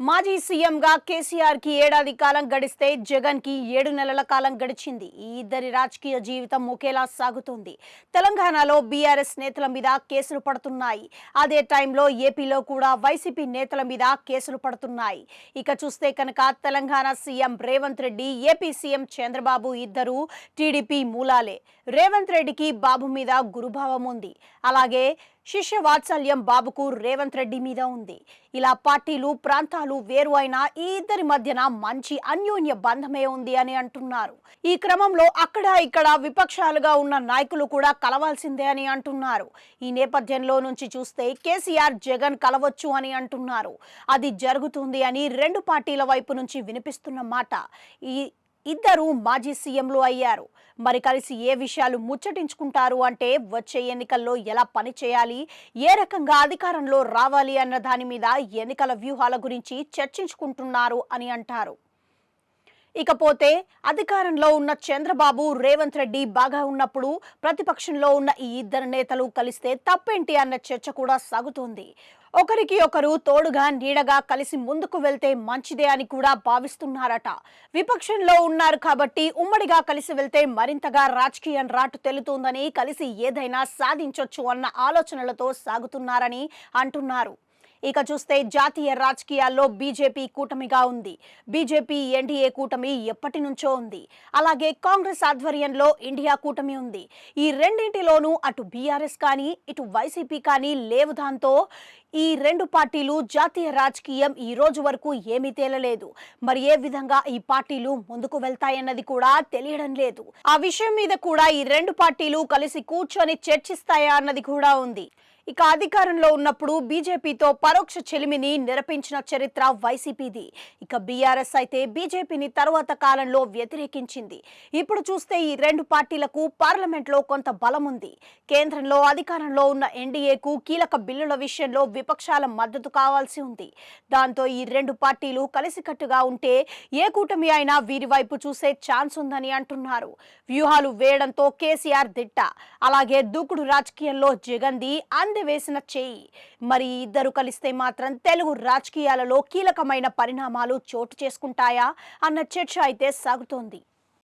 మాజీ సీఎంగా కేసీఆర్ కి ఏడాది కాలం గడిస్తే జగన్ కి 7 నెలల కాలం గడిచింది. ఈ ఇద్దరి రాజకీయ జీవితం ఒకేలా సాగుతోంది. తెలంగాణలో బీఆర్ఎస్ నేతల మీద కేసులు పడుతున్నాయి. అదే టైంలో ఏపీలో కూడా వైసీపీ నేతల మీద కేసులు పడుతున్నాయి. ఇక చూస్తే కనుక Telangana CM Revanth Reddy, AP CM Chandrababu ఇద్దరు టీడీపీ మూలాలే. రేవంత్ రెడ్డికి బాబు మీద గురుభావం ఉంది. అలాగే శిష్య వాత్సల్యం బాబుకు రేవంత్ రెడ్డి మీద ఉంది. ఇలా పార్టీలు ప్రాంతాలు వేరు అయినా ఈ ఇద్దరి మధ్యన మంచి అన్యోన్య బంధమే ఉంది అని అంటున్నారు. ఈ క్రమంలో అక్కడ ఇక్కడ విపక్షాలుగా ఉన్న నాయకులు కూడా కలవాల్సిందే అని అంటున్నారు. ఈ నేపథ్యంలో నుంచి చూస్తే కేసీఆర్ జగన్ కలవచ్చు అని అంటున్నారు. అది జరుగుతుంది అని రెండు పార్టీల వైపు నుంచి వినిపిస్తున్న మాట. ఈ ఇద్దరు మాజీ సీఎంలు అయ్యారు. మరి కలిసి ఏ విషయాలు ముచ్చటించుకుంటారు అంటే వచ్చే ఎన్నికల్లో ఎలా పని చేయాలి, ఏ రకంగా అధికారంలో రావాలి అన్న దాని మీద ఎన్నికల వ్యూహాల గురించి చర్చించుకుంటున్నారు అని అంటారు. ఇకపోతే అధికారంలో ఉన్న చంద్రబాబు, రేవంత్ రెడ్డి బాగా ఉన్నప్పుడు ప్రతిపక్షంలో ఉన్న ఈ ఇద్దరు నేతలు కలిస్తే తప్పేంటి అన్న చర్చ కూడా సాగుతోంది. ఒకరికి ఒకరు తోడుగా నీడగా కలిసి ముందుకు వెళ్తే మంచిదే అని కూడా భావిస్తున్నారట. విపక్షంలో ఉన్నారు కాబట్టి ఉమ్మడిగా కలిసి వెళ్తే మరింతగా రాజకీయం రాటు తెలుతోందని, కలిసి ఏదైనా సాధించొచ్చు అన్న ఆలోచనలతో సాగుతున్నారని అంటున్నారు. ఇక చూస్తే జాతీయ రాజకీయాల్లో బీజేపీ కూటమిగా ఉంది. బీజేపీ ఎన్డీఏ కూటమి ఎప్పటి నుంచో ఉంది. అలాగే కాంగ్రెస్ ఆధ్వర్యంలో ఇండియా కూటమి ఉంది. ఈ రెండింటిలోనూ అటు బీఆర్ఎస్ కానీ ఇటు వైసీపీ కానీ లేవు. దాంతో ఈ రెండు పార్టీలు జాతీయ రాజకీయం ఈ రోజు వరకు ఏమీ తేలలేదు. మరి ఏ విధంగా ఈ పార్టీలు ముందుకు వెళ్తాయన్నది కూడా తెలియడం లేదు. ఆ విషయం మీద కూడా ఈ రెండు పార్టీలు కలిసి కూర్చొని చర్చిస్తాయా అన్నది కూడా ఉంది. ఇక అధికారంలో ఉన్నప్పుడు బీజేపీతో పరోక్ష చెలిమిని నిరపించిన చరిత్ర వైసీపీది. ఇక బీఆర్ఎస్ అయితే బీజేపీని తరువాత కాలంలో వ్యతిరేకించింది. ఇప్పుడు చూస్తే ఈ రెండు పార్టీలకు పార్లమెంట్లో కొంత బలం ఉంది. కేంద్రంలో అధికారంలో ఉన్న ఎన్డీఏకు కీలక బిల్లుల విషయంలో విపక్షాల మద్దతు కావాల్సి ఉంది. దాంతో ఈ రెండు పార్టీలు కలిసికట్టుగా ఉంటే ఏ కూటమి అయినా వీరి వైపు చూసే ఛాన్స్ ఉందని అంటున్నారు. వ్యూహాలు వేయడంతో కేసీఆర్ దిట్ట. అలాగే దూకుడు రాజకీయంలో జగన్ది వేసిన చేయి. మరి ఇద్దరు కలిస్తే మాత్రం తెలుగు రాజకీయాలలో కీలకమైన పరిణామాలు చోటు చేసుకుంటాయా అన్న చర్చ అయితే సాగుతోంది.